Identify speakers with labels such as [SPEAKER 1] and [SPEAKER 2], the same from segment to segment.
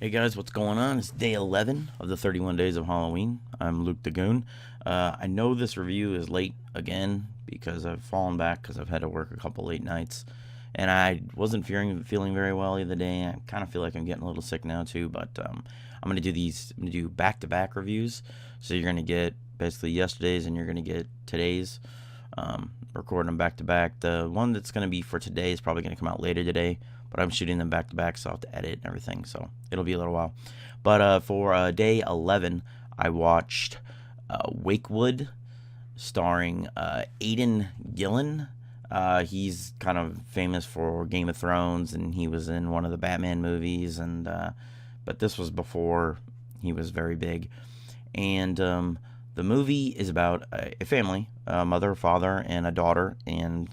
[SPEAKER 1] Hey guys, what's going on? It's day 11 of the 31 days of Halloween. I'm Luke the Goon. I know this review is late again because I've fallen back because I've had to work a couple late nights. And I wasn't feeling very well the other day. I kind of feel like I'm getting a little sick now too, but I'm going to do back-to-back reviews. So you're going to get basically yesterday's and you're going to get today's. Recording them back-to-back. The one that's going to be for today is probably going to come out later today. But I'm shooting them back to back, so I'll have to edit and everything, so it'll be a little while. But for day 11, I watched Wakewood, starring Aidan Gillen. He's kind of famous for Game of Thrones, and he was in one of the Batman movies, and but this was before he was very big. And the movie is about a family, a mother, a father, and a daughter, and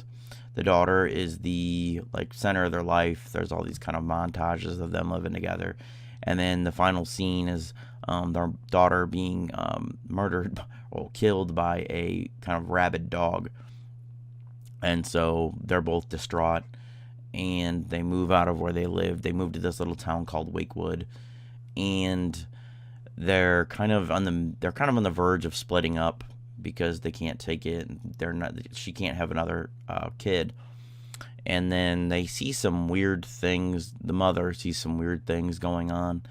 [SPEAKER 1] the daughter is the center of their life. There's all these kind of montages of them living together, and then the final scene is their daughter being murdered or killed by a kind of rabid dog, and so they're both distraught, and they move out of where they live. They move to this little town called Wakewood, and they're kind of on the verge of splitting up because they can't take it. She can't have another kid. And then they see some weird things. The mother sees some weird things going on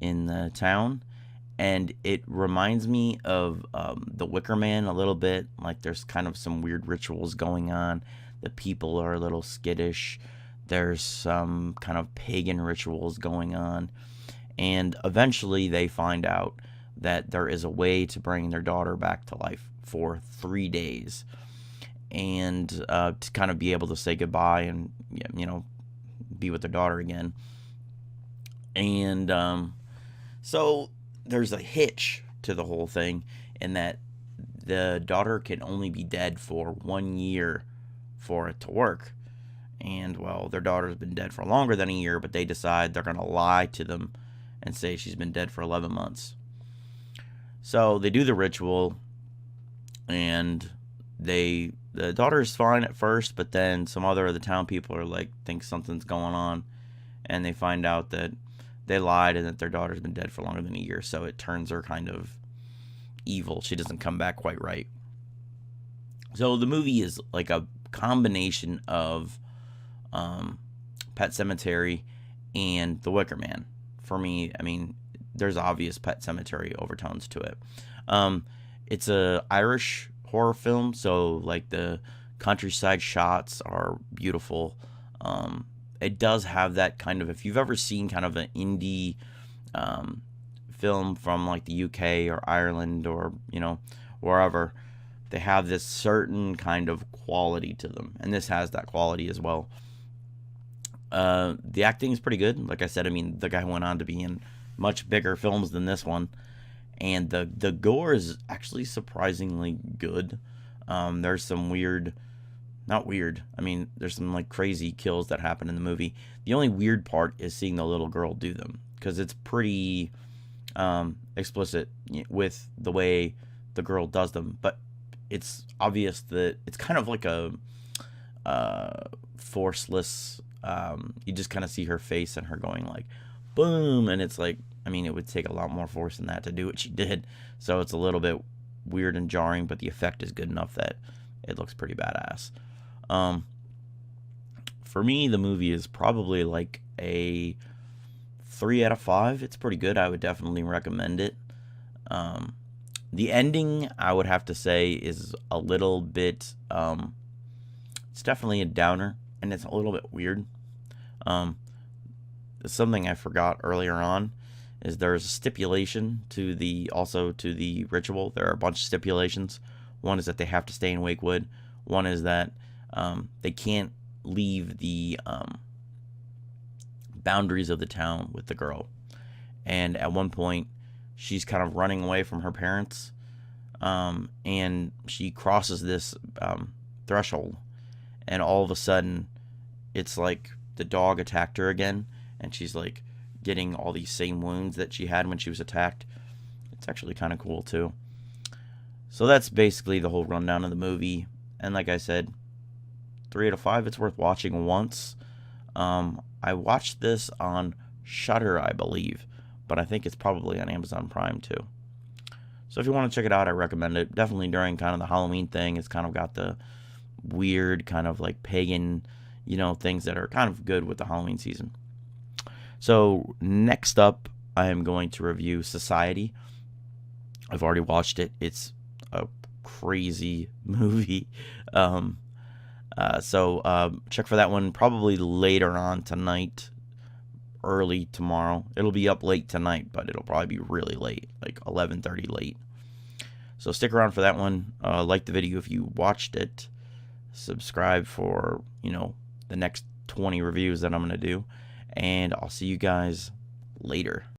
[SPEAKER 1] in the town. And it reminds me of The Wicker Man a little bit. Like there's kind of some weird rituals going on. The people are a little skittish. There's some kind of pagan rituals going on. And eventually they find out that there is a way to bring their daughter back to life for 3 days, and to kind of be able to say goodbye and be with their daughter again. And so there's a hitch to the whole thing in that the daughter can only be dead for 1 year for it to work. And well, their daughter's been dead for longer than a year, but they decide they're going to lie to them and say she's been dead for 11 months. So they do the ritual, and the daughter is fine at first, but then some other of the town people are think something's going on, and they find out that they lied and that their daughter's been dead for longer than a year, so it turns her kind of evil. She doesn't come back quite right. So the movie is like a combination of Pet Sematary and The Wicker Man. For me, I mean, there's obvious Pet Sematary overtones to it. It's a Irish horror film, so the countryside shots are beautiful. It does have that kind of, if you've ever seen kind of an indie film from the UK or Ireland or wherever, they have this certain kind of quality to them, and this has that quality as well. The acting is pretty good. Like I said, I mean, the guy went on to be in much bigger films than this one, and the gore is actually surprisingly good. There's some there's some crazy kills that happen in the movie. The only weird part is seeing the little girl do them, because it's pretty explicit with the way the girl does them, but it's obvious that it's kind of like a forceless, you just kind of see her face and her going boom, and it's it would take a lot more force than that to do what she did, so it's a little bit weird and jarring, but the effect is good enough that it looks pretty badass. For me, the movie is probably a 3 out of 5. It's pretty good. I would definitely recommend it. The ending, I would have to say, is a little bit, it's definitely a downer, and it's a little bit weird. Something I forgot earlier on is there's a stipulation to the ritual. There are a bunch of stipulations. One is that they have to stay in Wakewood. One is that they can't leave the boundaries of the town with the girl. And at one point, she's kind of running away from her parents, and she crosses this threshold, and all of a sudden, it's the dog attacked her again, and she's getting all these same wounds that she had when she was attacked. It's actually kind of cool too. So that's basically the whole rundown of the movie. And like I said, 3 out of 5. It's worth watching once. I watched this on Shudder, I believe, but I think it's probably on Amazon Prime too. So if you want to check it out, I recommend it. Definitely during kind of the Halloween thing. It's kind of got the weird kind of like pagan, things that are kind of good with the Halloween season. So next up, I am going to review Society. I've already watched it. It's a crazy movie. So check for that one probably later on tonight, early tomorrow. It'll be up late tonight, but it'll probably be really late, like 11:30 late. So stick around for that one. Like the video if you watched it. Subscribe for, the next 20 reviews that I'm going to do. And I'll see you guys later.